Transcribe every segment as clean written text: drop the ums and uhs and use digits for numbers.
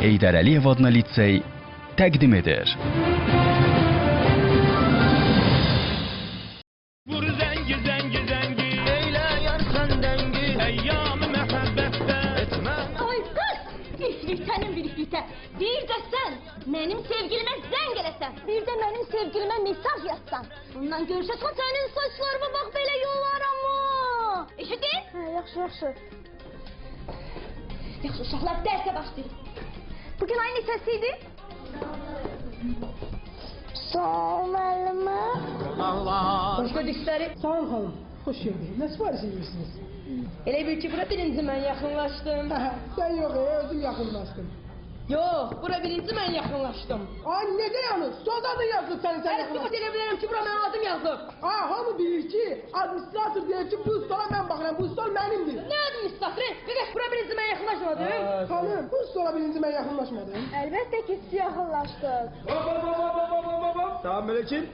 Heydər Əliyev adına litsey təqdim edir. Bir de sen benim sevgilime zəng eləsən, bir de benim sevgilime mesaj yazsan. Bundan görüşəsən senin saçlarıma bak belə yollaram mı? Eşidin? Hə, yaxşı, yaxşı. Yaxşı, uşaqlar dərsə başlayın. Bugün aynı səsiydi? Sağ ol müəllimə. Allah. Hoş gördük sizləri. Sağ ol hanım. Hoş geldin. Ne sipariş ediyorsunuz? Elə bil ki, bura birinci mən yaxınlaşdım. Sen yok özüm yakınlaştım. Yox, bura birinci mən yaxınlaşdım. Ay ne de yani? Soda da yazdı sen Mən yakınlaştın. ispat edə bilərəm ki, bura mənim adım yazıb. Hamı bilir ki, administrator diyor ki bu stola ben bakarım, bu stol benimdir. Nə adım ispat? Qaqaş, bura birinci mən yaxınlaşmadım. Hanım, bu stola birinci ben yakınlaşmadım. Əlbəttə ki, siz yaxınlaşdıq. Tamam Melek'ciğim.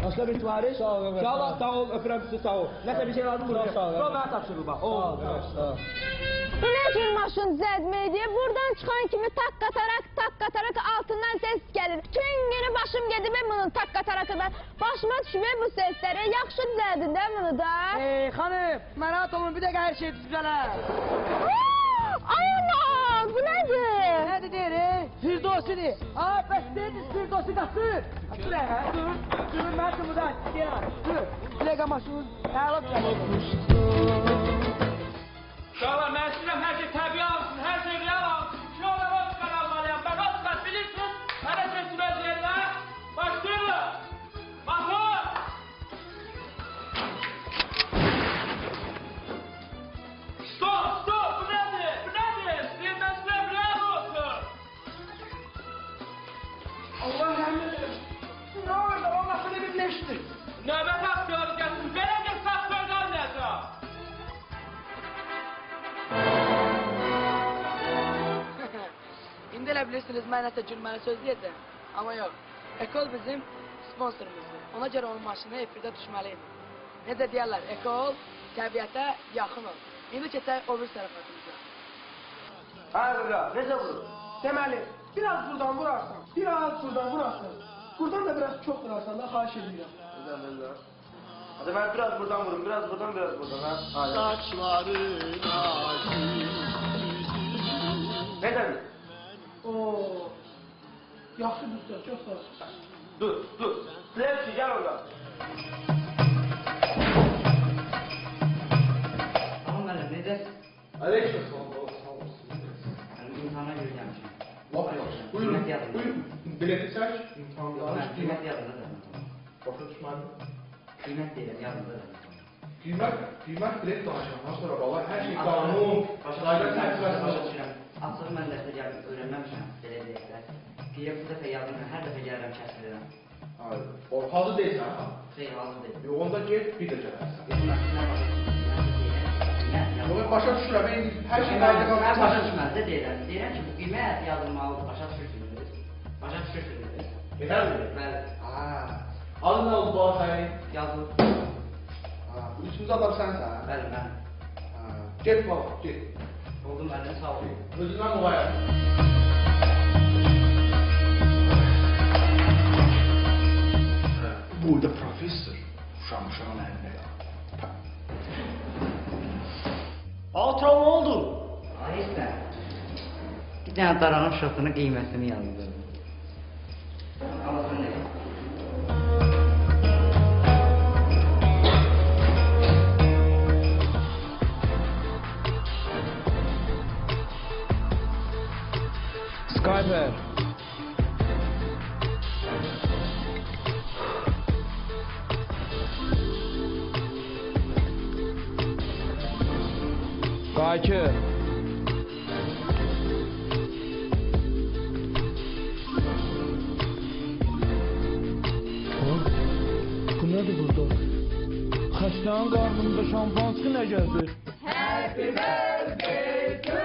Başka bir sipariş? Sağ ol. Sağ ol. Öpürəm sizi, sağ ol. Neyse bir şey lazım mı? Sağ ol. Sağ ol. Bana tapşırır bak. Sağ ol. Bu nə cür maşın zədməydi? Buradan çıxan kimi tak qatarak altından ses gəlir. Tüm günü başım gedib bunun tak qatarakıdan. Başıma düşmür bu sesləri. Yaxşı düzəldin də bunu da. Hanım, narahat olun bir de her şey düzələr. Ay anam, bu nədir? Nədir deyir? Firdosidir. Bəs deyiniz Firdosi qasır. Dur əgə, dur. Mən buradan gələm. Dur. Ləqə maşın, əla Uşaqlar, mən istəyirəm hər şey təbii alsın, hər şey real alsın. Ki olar Oscar almalıyam. Ben Oscar bilirsiniz. Hələ seçim əziyyətlə. Başlayırlar. Baxın. Stop. Bu nədir? Bu nədir? Silməsilər real olsun. Allah rəhmət eylesin. Ne oldu? Allah sana bir neşdir. Növbət aktörü gəlsin. Verəcək saktördən necə? İndi elə bilirsiniz, mən nəsə gülməni söz deyəcəm. Amma yox, Ekol bizim sponsorumuzdur. Ona görə onun maşını efirdə düşməliydi. Necə deyərlər, Ekol təbiətə yaxın ol. İndi keçək o bir sərəfətimizə. Hayırlı, necə vurur? Deməli, biraz buradan vurarsan, biraz buradan vurarsan. Buradan da biraz çok vurarsan da xahiş edirəm. Güzel. Hadi ben biraz buradan vururum, biraz buradan, biraz buradan. Ha? Saçların Ne demek? Oo. Yaxşı düzdür, çok sağ ol. Dur. Lepsi gel oradan. Tamam müəllim, necəsiz? Aleyküm. İmtihana girəcəmişim. Laf yaxşı. Buyurun. Bileti çək. Qiymət yazılır da. Başa düşmədim. Qiymət deyirəm, yazılır da. Qiymət bilet danışandan sonra baba hər şey qanun, qayda tərtibə Başa düşürəm. Açıq mən dəstə gəlib öyrənməmişəm, belə deyəklər. Qiyyə bu dəfə yazdım, hər dəfə gəlirəm kəsilirəm. Hazır deyilsən ha? Xeyr, hazır deyil. Onda get bir də gələrsən. Yox, Başa düşürəm, hər şey qayda mən başa qanun. düşməz də deyirəm. Deyirəm ki, bu qiymət yazılmalı, başa düşürsünüz. Başa düşürsünüz. Yeter mi? Bəli, Adın nə oldu bu sənin? yazılır. Bu üçüncü adam sənsən. Bəli, mən. Get baba, get. Oldu müəllim, sağ olun. Özündən müğayət. Burada professor uşağın əlində ya. Altra ne oldu? Ayıqdır. Bir dənə daranın şotunu qiymətini yazdım. Anlasın deyil. Skyper. Qayçı. Bu nədir burada? Xəstənin qarnında şampanski nə gəzir? Happy birthday to